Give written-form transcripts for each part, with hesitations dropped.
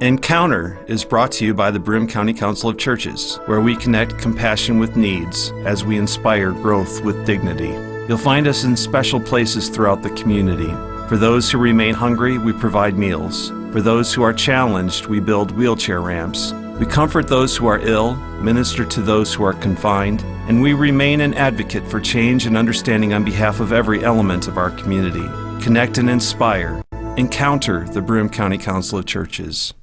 Encounter is brought to you by the Broome County Council of Churches, where we connect compassion with needs as we inspire growth with dignity. You'll find us in special places throughout the community. For those who remain hungry, we provide meals. For those who are challenged, we build wheelchair ramps. We comfort those who are ill, minister to those who are confined, and we remain an advocate for change and understanding on behalf of every element of our community. Connect and inspire. Encounter the Broome County Council of Churches.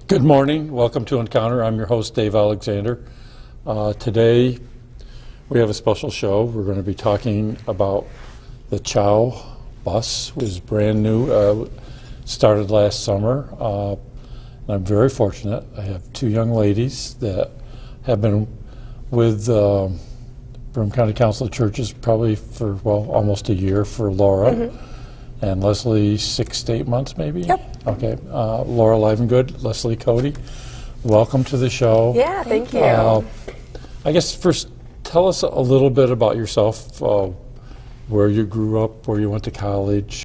Good morning. Welcome to Encounter. I'm your host, Dave Alexander. Today, we have a special show. We're going to be talking about the Chow bus, which is brand new, started last summer. I'm very fortunate. I have two young ladies that have been with Broome County Council of Churches probably for, well, almost a year for Laura. And Leslie, 6 to 8 months maybe? Yep. Okay. Laura Livengood, Leslie Cody, welcome to the show. Yeah, thank you. I guess first, tell us a little bit about yourself, where you grew up, where you went to college,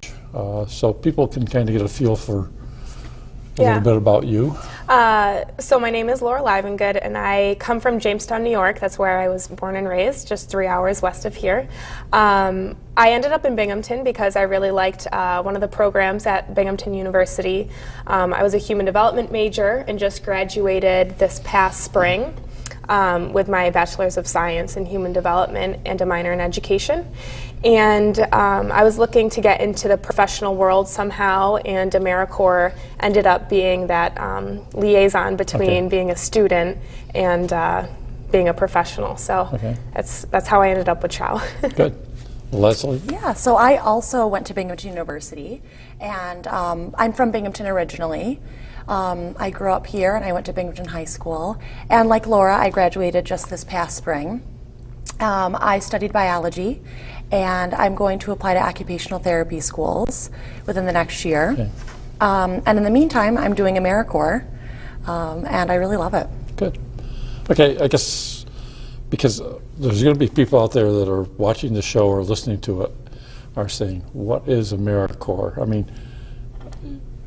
so people can kind of get a feel for a little bit about you. So my name is Laura Livengood, and I come from Jamestown, New York. That's where I was born and raised, just 3 hours west of here. I ended up in Binghamton because I really liked one of the programs at Binghamton University. I was a human development major and just graduated this past spring with my Bachelor's of Science in Human Development and a minor in Education. And I was looking to get into the professional world somehow, and AmeriCorps ended up being that liaison between being a student and being a professional. So that's how I ended up with Chow. Good. Leslie? Yeah, so I also went to Binghamton University, and I'm from Binghamton originally. I grew up here, and I went to Binghamton High School. And like Laura, I graduated just this past spring. I studied biology, and I'm going to apply to occupational therapy schools within the next year. Okay. And in the meantime, I'm doing AmeriCorps, and I really love it. Good. Okay, I guess because there's going to be people out there that are watching the show or listening to it are saying, what is AmeriCorps? I mean,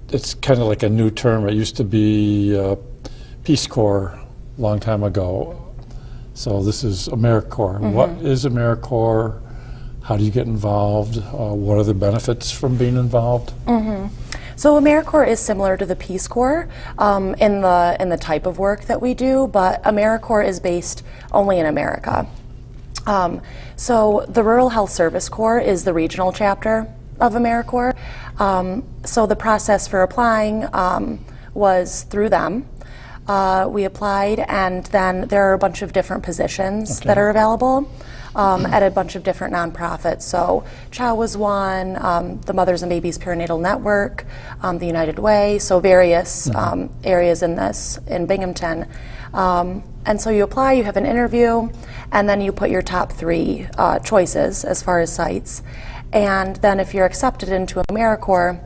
it's kind of like a new term. It used to be Peace Corps a long time ago. So this is AmeriCorps. What is AmeriCorps? How do you get involved? What are the benefits from being involved? So AmeriCorps is similar to the Peace Corps in the type of work that we do, but AmeriCorps is based only in America. So the Rural Health Service Corps is the regional chapter of AmeriCorps. So the process for applying was through them. We applied, and then there are a bunch of different positions that are available at a bunch of different nonprofits. So Chow was one, the Mothers and Babies Perinatal Network, the United Way, so various areas in Binghamton. And so you apply, you have an interview, and then you put your top 3 choices as far as sites. And then if you're accepted into AmeriCorps,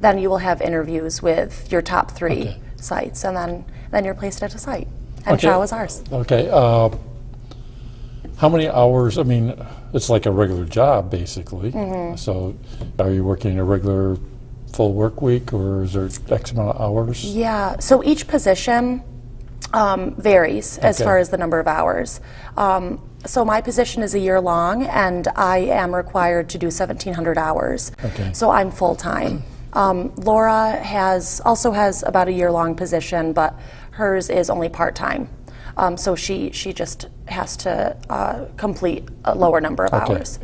then you will have interviews with your top 3 sites, and then you're placed at a site. And Chow is ours. Okay. How many hours? I mean, it's like a regular job, basically. So are you working a regular full work week, or is there X amount of hours? Yeah, so each position varies as far as the number of hours. So my position is a year long, and I am required to do 1,700 hours. So I'm full-time. Laura also has about a year-long position, but hers is only part-time. So she just has to complete a lower number of hours.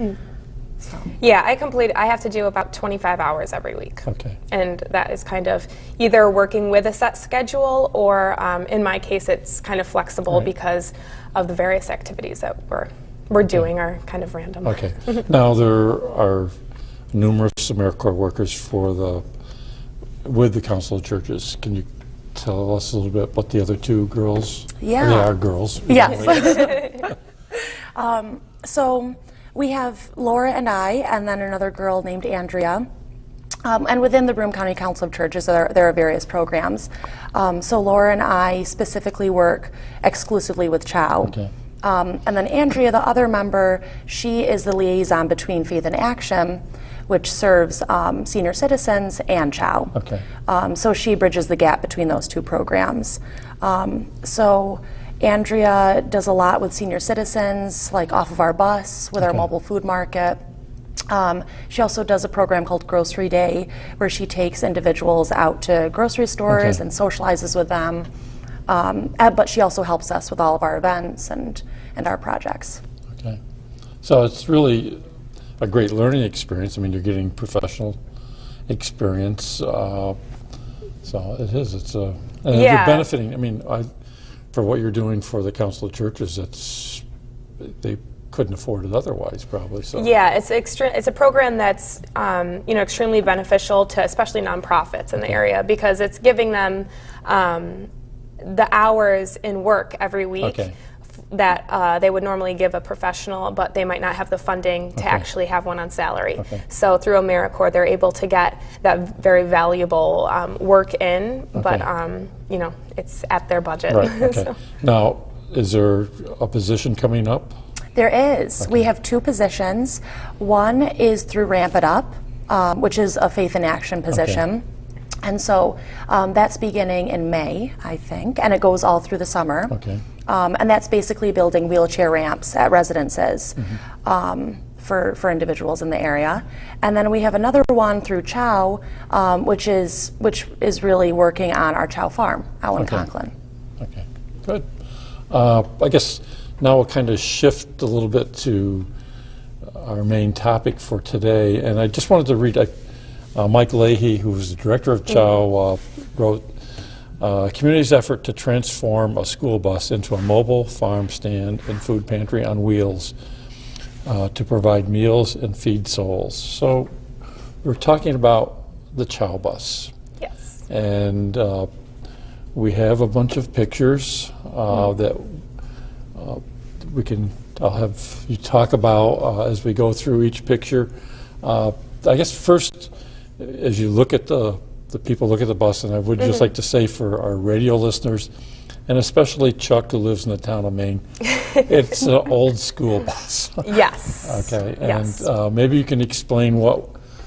So. Yeah, I have to do about 25 hours every week. And that is kind of either working with a set schedule, or in my case, it's kind of flexible because of the various activities that we're doing are kind of random. Now there are numerous AmeriCorps workers with the Council of Churches. Can you tell us a little bit about the other 2 girls? Yeah. They are girls. Yes. So we have Laura and I, and then another girl named Andrea. And within the Broome County Council of Churches, there are various programs. So Laura and I specifically work exclusively with Chow. And then Andrea, the other member, she is the liaison between Faith and Action, which serves senior citizens and CHOW. Okay. So she bridges the gap between those two programs. So Andrea does a lot with senior citizens, like off of our bus with our mobile food market. She also does a program called Grocery Day, where she takes individuals out to grocery stores and socializes with them. But she also helps us with all of our events and our projects. Okay. So it's really a great learning experience. I mean, you're getting professional experience. So it is. And you're benefiting. I mean, for what you're doing for the Council of Churches, they couldn't afford it otherwise, probably. So yeah, it's a program that's extremely beneficial to especially nonprofits in the area, because it's giving them the hours in work every week that they would normally give a professional, but they might not have the funding to actually have one on salary. So through AmeriCorps, they're able to get that very valuable work in, but it's at their budget. Right. Okay. Now, is there a position coming up? There is. We have two positions. One is through Ramp It Up, which is a faith in action position. And so that's beginning in May, I think, and it goes all through the summer. And that's basically building wheelchair ramps at residences for individuals in the area. And then we have another one through CHOW, which is really working on our CHOW farm out in Conklin. Okay, good. I guess now we'll kind of shift a little bit to our main topic for today. And I just wanted to read Mike Leahy, who was the director of CHOW, wrote, community's effort to transform a school bus into a mobile farm stand and food pantry on wheels to provide meals and feed souls. So we're talking about the CHOW bus. Yes. And we have a bunch of pictures that I'll have you talk about as we go through each picture. I guess first, as you look at the people look at the bus, and I would just like to say for our radio listeners, and especially Chuck, who lives in the town of Maine, it's an old school bus. Yes. Okay, and yes. Maybe you can explain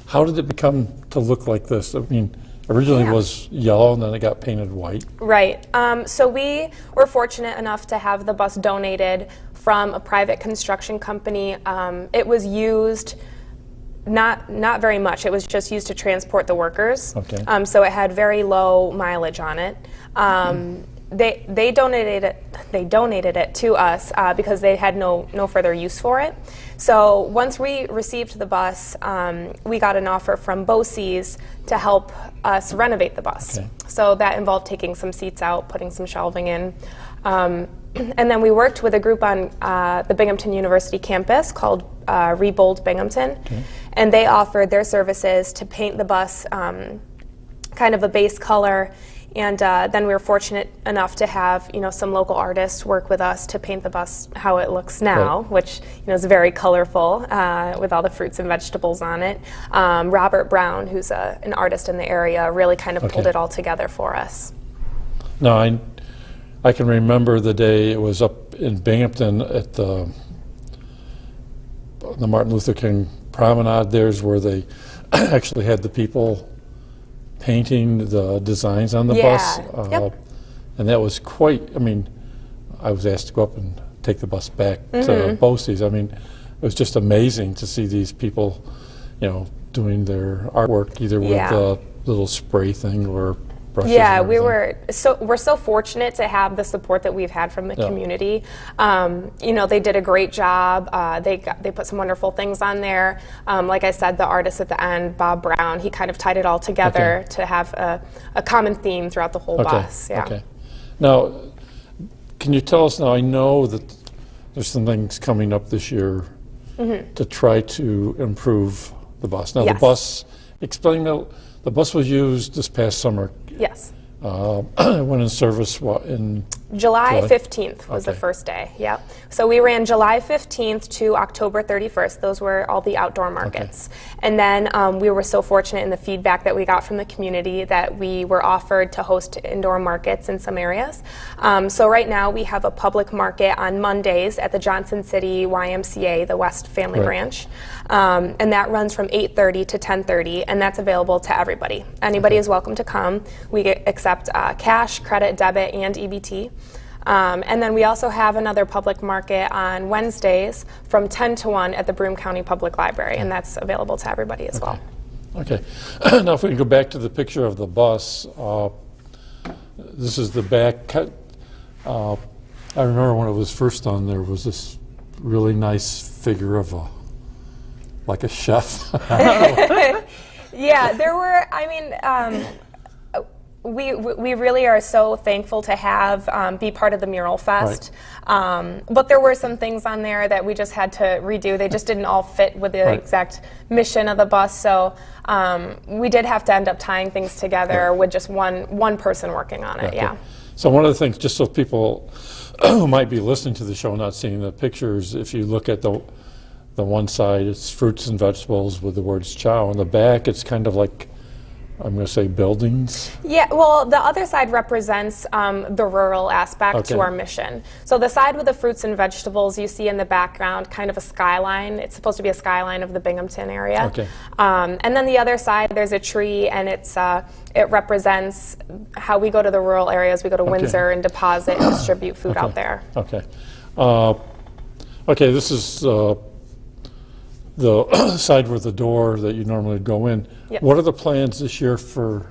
how did it become to look like this? I mean, originally it was yellow, and then it got painted white. Right. So we were fortunate enough to have the bus donated from a private construction company. It was used not very much. It was just used to transport the workers. So it had very low mileage on it. They donated it to us because they had no further use for it. So once we received the bus, we got an offer from BC's to help us renovate the bus. So that involved taking some seats out, putting some shelving in. And then we worked with a group on the Binghamton University campus called Rebold Binghamton. And they offered their services to paint the bus kind of a base color. And then we were fortunate enough to have some local artists work with us to paint the bus how it looks now, which is very colorful with all the fruits and vegetables on it. Robert Brown, who's an artist in the area, really kind of pulled it all together for us. Now, I can remember the day it was up in Binghamton at the Martin Luther King Promenade. There's where they actually had the people painting the designs on the bus. And that was quite, I was asked to go up and take the bus back to BC's. I mean, it was just amazing to see these people, doing their artwork either with the little spray thing or brushes. Yeah, we're so fortunate to have the support that we've had from the community. They did a great job. They put some wonderful things on there. Like I said, the artist at the end, Bob Brown, he kind of tied it all together to have a common theme throughout the whole bus. Okay. Now, can you tell us now? I know that there's some things coming up this year to try to improve the bus. Now, the bus. Explain the bus was used this past summer. Yes. Went in service in July 15th was the Okay. first day, yep. So we ran July 15th to October 31st. Those were all the outdoor markets. And then we were so fortunate in the feedback that we got from the community that we were offered to host indoor markets in some areas. So right now we have a public market on Mondays at the Johnson City YMCA, the West Family Right. Branch. And that runs from 8:30 to 10:30, and that's available to everybody. Anybody is welcome to come. We accept cash, credit, debit, and EBT. And then we also have another public market on Wednesdays from 10 to 1 at the Broome County Public Library, and that's available to everybody as well. Okay. Now, if we can go back to the picture of the bus, this is the back. I remember when it was first done, there was this really nice figure of like a chef. Yeah, there were, I mean, we really are so thankful to have be part of the Mural Fest. But there were some things on there that we just had to redo. They just didn't all fit with the exact mission of the bus. So we did have to end up tying things together with just one person working on it. Yeah. So one of the things, just so people who might be listening to the show not seeing the pictures, if you look at the one side, it's fruits and vegetables with the words chow. On the back, it's kind of like, I'm going to say, buildings. Yeah, well, the other side represents the rural aspect to our mission. So the side with the fruits and vegetables, you see in the background kind of a skyline. It's supposed to be a skyline of the Binghamton area. Okay. And then the other side, there's a tree, and it represents how we go to the rural areas. We go to Windsor and deposit and distribute food out there. Okay. Okay, this is the side with the door that you normally go in. Yep. What are the plans this year for,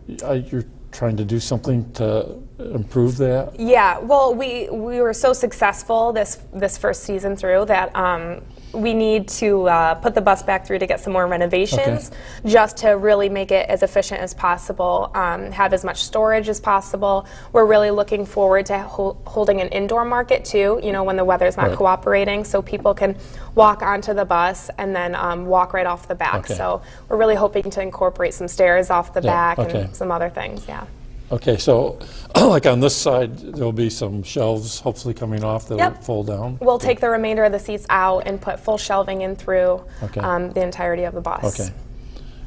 you're trying to do something to improve that? Yeah, well, we were so successful this first season through that we need to put the bus back through to get some more renovations, just to really make it as efficient as possible, have as much storage as possible. We're really looking forward to holding an indoor market too, you know, when the weather's not cooperating, so people can walk onto the bus and then walk right off the back. So we're really hoping to incorporate some stairs off the back and some other things, Okay, so like on this side, there'll be some shelves hopefully coming off that will fold down? We'll take the remainder of the seats out and put full shelving in through the entirety of the bus. Okay.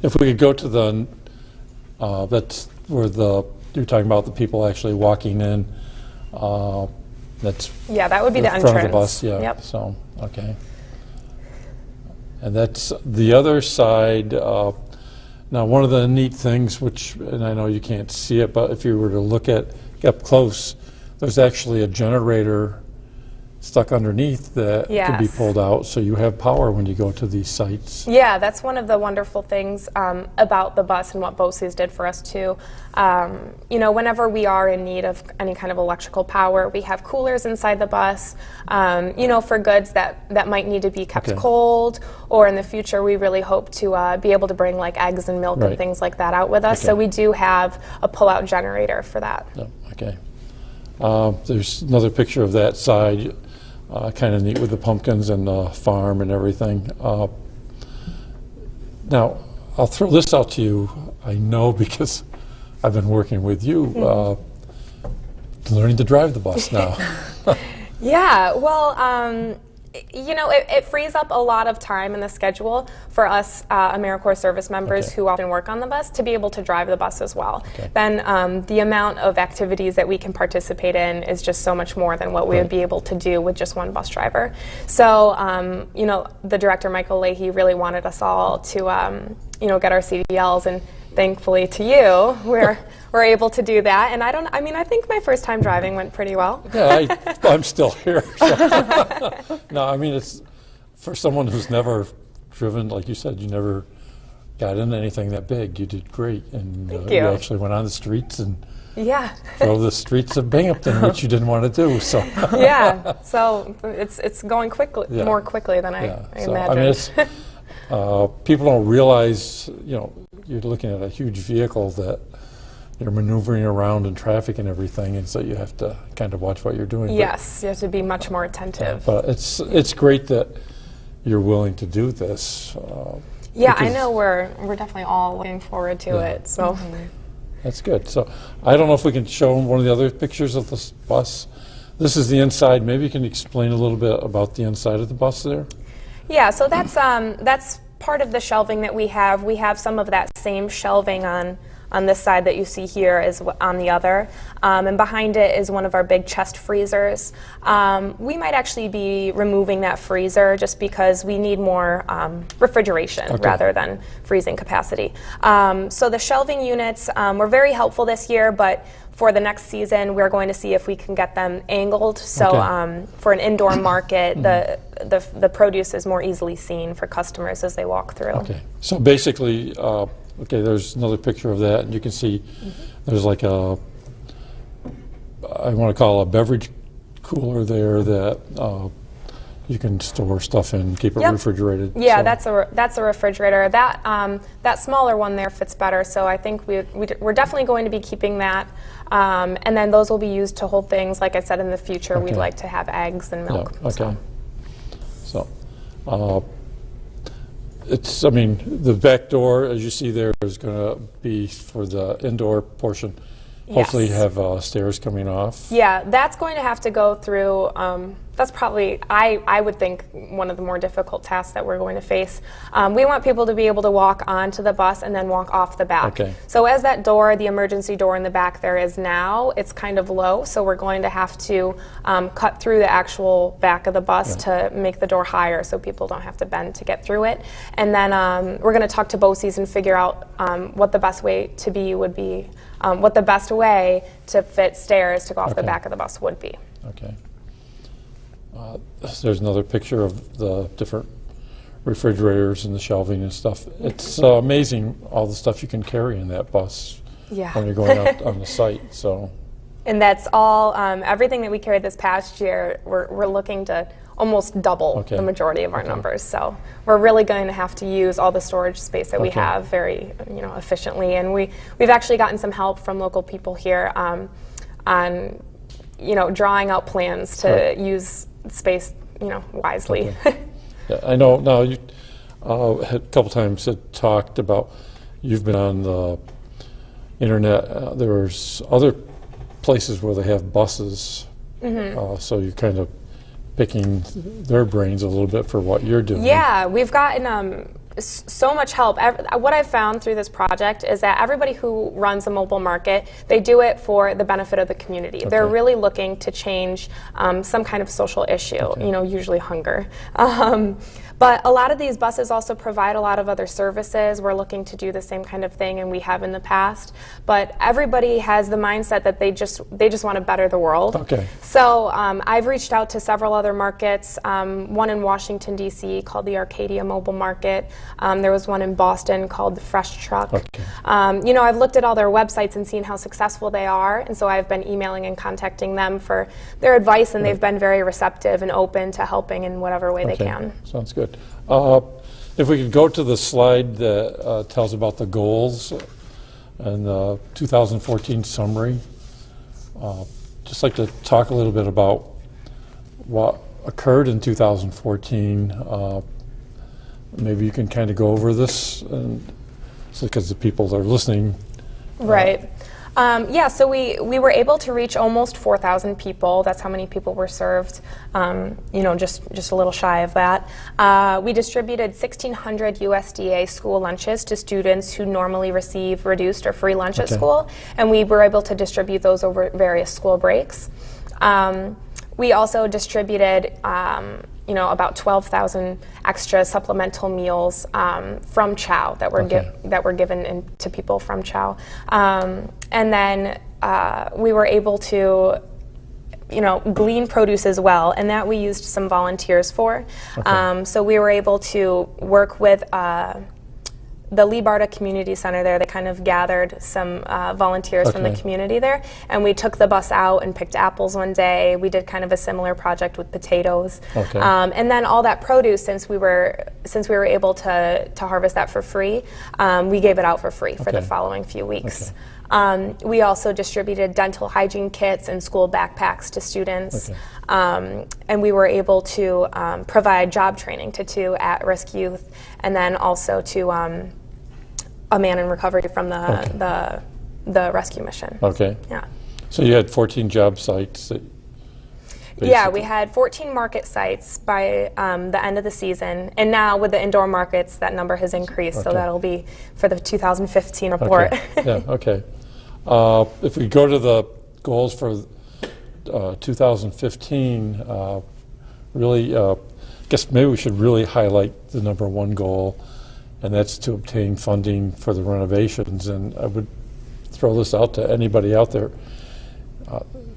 If we could go to the, that's where you're talking about the people actually walking in. That's that would be the front entrance. of the bus, Yep. So, okay. And that's the other side. Now, one of the neat things, which, and I know you can't see it, but if you were to look at up close, there's actually a generator stuck underneath that can be pulled out, so you have power when you go to these sites. Yeah, that's one of the wonderful things about the bus and what BOCES did for us too. You know, whenever we are in need of any kind of electrical power, we have coolers inside the bus, you know, for goods that might need to be kept cold, or in the future we really hope to be able to bring like eggs and milk and things like that out with us. So we do have a pull-out generator for that. Okay. There's another picture of that side. Kind of neat with the pumpkins and the farm and everything. Now, I'll throw this out to you. I know because I've been working with you, learning to drive the bus now. Yeah, well, you know, it frees up a lot of time in the schedule for us AmeriCorps service members who often work on the bus to be able to drive the bus as well. Then the amount of activities that we can participate in is just so much more than what we would be able to do with just one bus driver. So, you know, the director, Michael Leahy, really wanted us all to, you know, get our CDLs, and thankfully to you, we're able to do that. And I mean, I think my first time driving went pretty well. Yeah, I'm still here. So. No, I mean, it's for someone who's never driven, like you said, you never got into anything that big. You did great, and you actually went on the streets and drove the streets of Binghamton, which you didn't want to do. So so it's going quickly, more quickly than I imagined. I mean, it's, people don't realize, you know, you're looking at a huge vehicle that you're maneuvering around in traffic and everything, and so you have to kind of watch what you're doing. Yes, you have to be much more attentive. But it's great that you're willing to do this. Yeah, I know we're definitely all looking forward to it. So. That's good. So I don't know if we can show them one of the other pictures of this bus. This is the inside. Maybe you can explain a little bit about the inside of the bus there? Yeah, so that's part of the shelving that we have. We have some of that same shelving on this side that you see here is on the other. And behind it is one of our big chest freezers. We might actually be removing that freezer just because we need more refrigeration rather than freezing capacity. So the shelving units were very helpful this year, but for the next season, we're going to see if we can get them angled. So for an indoor market, the produce is more easily seen for customers as they walk through. Okay, so basically, there's another picture of that, and you can see there's like I want to call a beverage cooler there that you can store stuff in, keep it refrigerated. Yeah, so. that's a refrigerator. That smaller one there fits better, so I think we're definitely going to be keeping that. And then those will be used to hold things, like I said, in the future. We'd like to have eggs and milk. Yeah, okay. So it's, I mean, the back door, as you see there, is going to be for the indoor portion. Hopefully you have stairs coming off. Yeah, that's going to have to go through, that's probably, I would think, one of the more difficult tasks that we're going to face. We want people to be able to walk onto the bus and then walk off the back. Okay. So as that door, the emergency door in the back there is now, it's kind of low, so we're going to have to cut through the actual back of the bus to make the door higher so people don't have to bend to get through it. And then we're going to talk to BOCES and figure out what the best way to be would be, what the best way to fit stairs to go off the back of the bus would be. Okay. There's another picture of the different refrigerators and the shelving and stuff. It's amazing all the stuff you can carry in that bus when you're going out on the site. So. And that's all, everything that we carried this past year, we're looking to almost double the majority of our numbers. So we're really going to have to use all the storage space that we have very efficiently. And we've actually gotten some help from local people here on drawing out plans to use space wisely. Yeah, I know now you had a couple times talked about you've been on the internet. There's other places where they have buses, so you're kind of picking their brains a little bit for what you're doing. Yeah, we've gotten so much help. What I've found through this project is that everybody who runs a mobile market, they do it for the benefit of the community. They're really looking to change some kind of social issue, usually hunger. But a lot of these buses also provide a lot of other services. We're looking to do the same kind of thing, and we have in the past. But everybody has the mindset that they just want to better the world. Okay. So I've reached out to several other markets. One in Washington, D.C. called the Arcadia Mobile Market. There was one in Boston called the Fresh Truck. Okay. I've looked at all their websites and seen how successful they are, and so I've been emailing and contacting them for their advice, and they've been very receptive and open to helping in whatever way they can. Sounds good. If we could go to the slide that tells about the goals and the 2014 summary, just like to talk a little bit about what occurred in 2014. Maybe you can kind of go over this, and because the people that are listening. Right. So we were able to reach almost 4,000 people. That's how many people were served, just a little shy of that. We distributed 1,600 USDA school lunches to students who normally receive reduced or free lunch at school, and we were able to distribute those over various school breaks. We also distributed about 12,000 extra supplemental meals from CHOW that were given to people from CHOW. And then we were able to glean produce as well, and that we used some volunteers for. So we were able to work with the Lee Barta Community Center there. They kind of gathered some volunteers from the community there, and we took the bus out and picked apples one day. We did kind of a similar project with potatoes, and then all that produce, since we were able to harvest that for free, we gave it out for free for the following few weeks. We also distributed dental hygiene kits and school backpacks to students, and we were able to provide job training to 2 at-risk youth, and then also to a man in recovery from the the rescue mission. Okay. Yeah. So you had 14 job sites. Yeah, we had 14 market sites by the end of the season, and now with the indoor markets, that number has increased, so that'll be for the 2015 report. Okay. Yeah, okay. If we go to the goals for 2015, really, I guess maybe we should really highlight the number one goal, and that's to obtain funding for the renovations. And I would throw this out to anybody out there.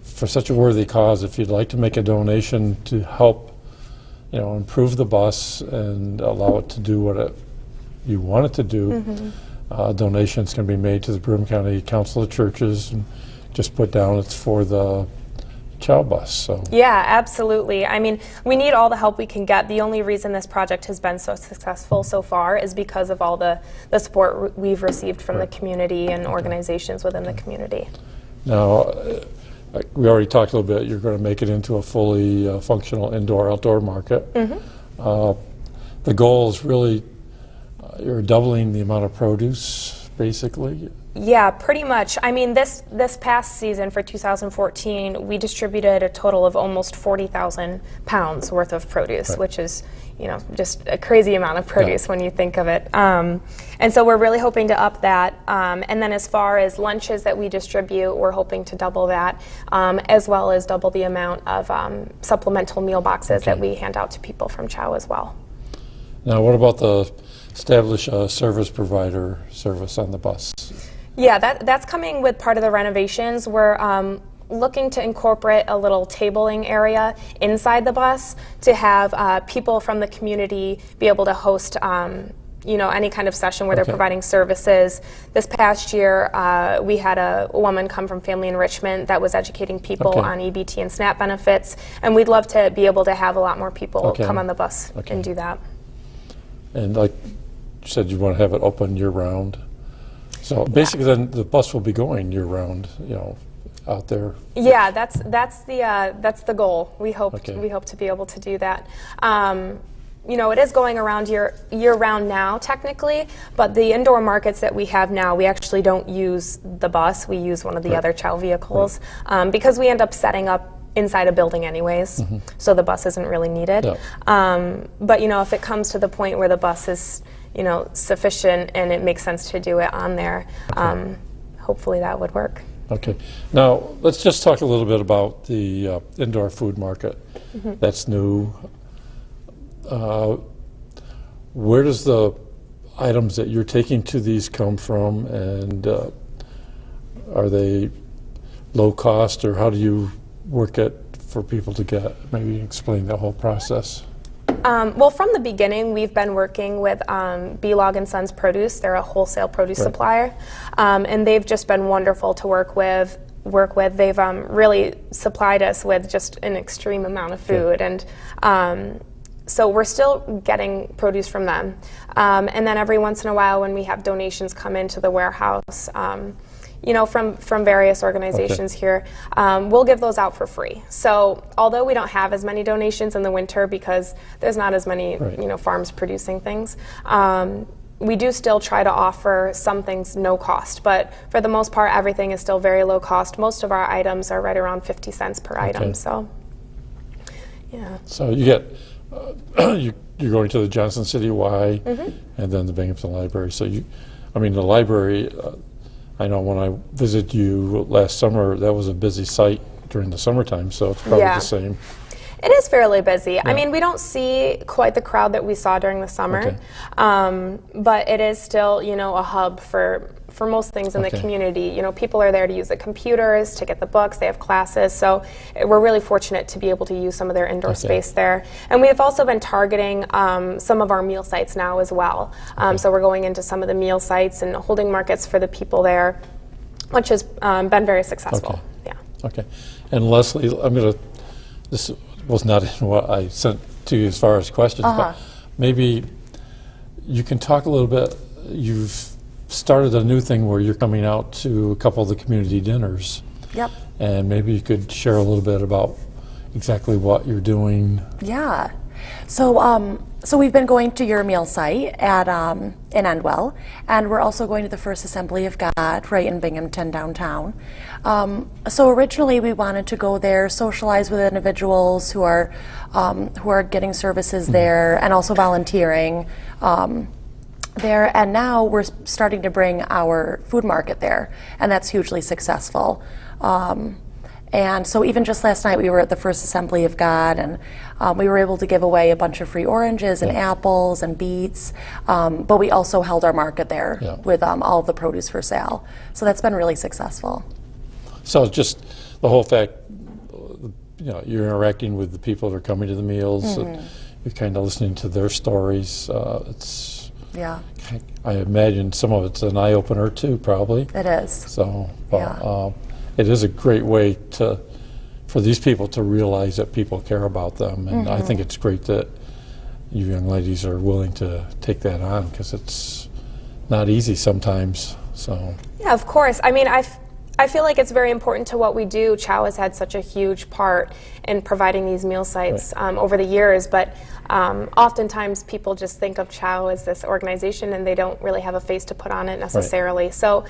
For such a worthy cause, if you'd like to make a donation to help, improve the bus and allow it to do what you want it to do, donations can be made to the Broome County Council of Churches, and just put down it's for the child bus. So yeah, absolutely. I mean, we need all the help we can get. The only reason this project has been so successful so far is because of all the support we've received from the community and organizations within the community. Now, we already talked a little bit. You're going to make it into a fully functional indoor-outdoor market. The goal is really you're doubling the amount of produce, basically. Yeah, pretty much. I mean, this past season for 2014, we distributed a total of almost 40,000 pounds worth of produce, which is, just a crazy amount of produce when you think of it. And so we're really hoping to up that. And then as far as lunches that we distribute, we're hoping to double that, as well as double the amount of supplemental meal boxes that we hand out to people from CHOW as well. Now, what about the establish a service provider service on the bus? Yeah, that's coming with part of the renovations. We're looking to incorporate a little tabling area inside the bus to have people from the community be able to host any kind of session where they're providing services. This past year, we had a woman come from Family Enrichment that was educating people on EBT and SNAP benefits, and we'd love to be able to have a lot more people come on the bus and do that. And like you said, you want to have it open year-round. So basically, then the bus will be going year-round, out there. Yeah, that's the goal. We hope to be able to do that. It is going around year-round now, technically, but the indoor markets that we have now, we actually don't use the bus. We use one of the other CHOW vehicles because we end up setting up inside a building anyways, so the bus isn't really needed. But if it comes to the point where the bus is sufficient and it makes sense to do it on there, hopefully that would work. Okay. Now, let's just talk a little bit about the indoor food market. That's new. Where does the items that you're taking to these come from, and are they low cost, or how do you work it for people to get? Maybe explain the whole process. Well, from the beginning, we've been working with B-Log & Sons Produce. They're a wholesale produce supplier, and they've just been wonderful to work with. They've really supplied us with just an extreme amount of food, and so we're still getting produce from them. And then every once in a while, when we have donations come into the warehouse, from various organizations here, we'll give those out for free. So although we don't have as many donations in the winter because there's not as many farms producing things, we do still try to offer some things no cost, but for the most part everything is still very low cost. Most of our items are right around 50 cents per item. So yeah. So you get you're going to the Johnson City Y and then the Binghamton Library. So the library, I know when I visited you last summer, that was a busy site during the summertime, so it's probably the same. It is fairly busy. I mean, we don't see quite the crowd that we saw during the summer, but it is still, a hub for most things in the community. People are there to use the computers, to get the books, they have classes, so we're really fortunate to be able to use some of their indoor space there. And we have also been targeting some of our meal sites now as well. So we're going into some of the meal sites and holding markets for the people there, which has been very successful. Okay. And Leslie, this was not in what I sent to you as far as questions, but maybe you can talk a little bit. You've started a new thing where you're coming out to a couple of the community dinners. Yep. And maybe you could share a little bit about exactly what you're doing. Yeah. So So we've been going to your meal site at in Endwell, and we're also going to the First Assembly of God right in Binghamton downtown. So originally we wanted to go there, socialize with individuals who are getting services there, and also volunteering there. And now we're starting to bring our food market there, and that's hugely successful. And so even just last night we were at the First Assembly of God, and we were able to give away a bunch of free oranges and apples and beets, but we also held our market there with all the produce for sale. So that's been really successful. So just the whole fact, you're interacting with the people that are coming to the meals, and you're kind of listening to their stories. I imagine some of it's an eye-opener too, probably. It is. So it is a great way for these people to realize that people care about them, and I think it's great that you young ladies are willing to take that on, because it's not easy sometimes. So yeah, of course. I mean, I feel like it's very important to what we do. Chow has had such a huge part in providing these meal sites over the years, but oftentimes people just think of Chow as this organization and they don't really have a face to put on it necessarily. So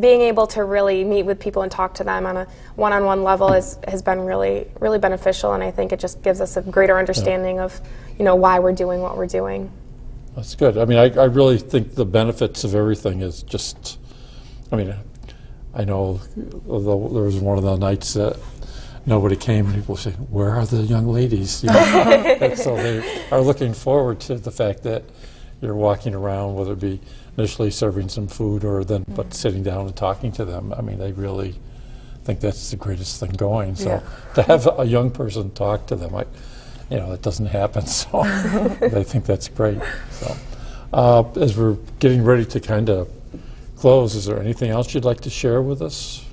being able to really meet with people and talk to them on a one-on-one level has been really, really beneficial, and I think it just gives us a greater understanding of why we're doing what we're doing. That's good. I mean, I really think the benefits of everything is just, I know there was one of the nights that nobody came, and people say, "Where are the young ladies?" And so they are looking forward to the fact that you're walking around, whether it be initially serving some food or then but sitting down and talking to them. I mean, they really think that's the greatest thing going. So to have a young person talk to them, it doesn't happen. So I think that's great. So as we're getting ready to kind of close, is there anything else you'd like to share with us?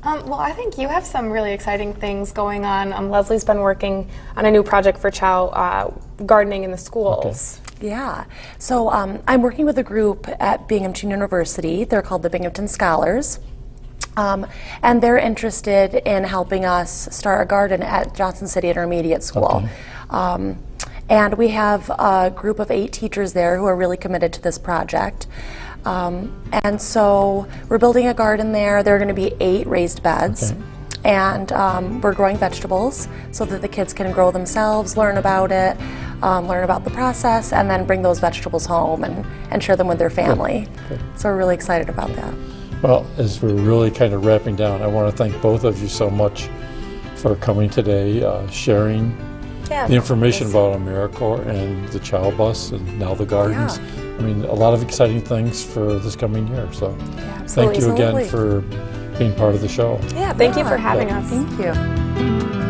Well, I think you have some really exciting things going on. Leslie's been working on a new project for Chow, gardening in the schools. Yeah, so I'm working with a group at Binghamton University. They're called the Binghamton Scholars, and they're interested in helping us start a garden at Johnson City Intermediate School. And we have a group of 8 teachers there who are really committed to this project. And so we're building a garden there. There are going to be 8 raised beds. And we're growing vegetables so that the kids can grow themselves, learn about it, learn about the process, and then bring those vegetables home and share them with their family. So we're really excited about that. Well, as we're really kind of wrapping down, I want to thank both of you so much for coming today, sharing the information about AmeriCorps and the Chow Bus and now the gardens. I mean, a lot of exciting things for this coming year. So thank you again for being part of the show. Yeah, thank you for having us. Thank you.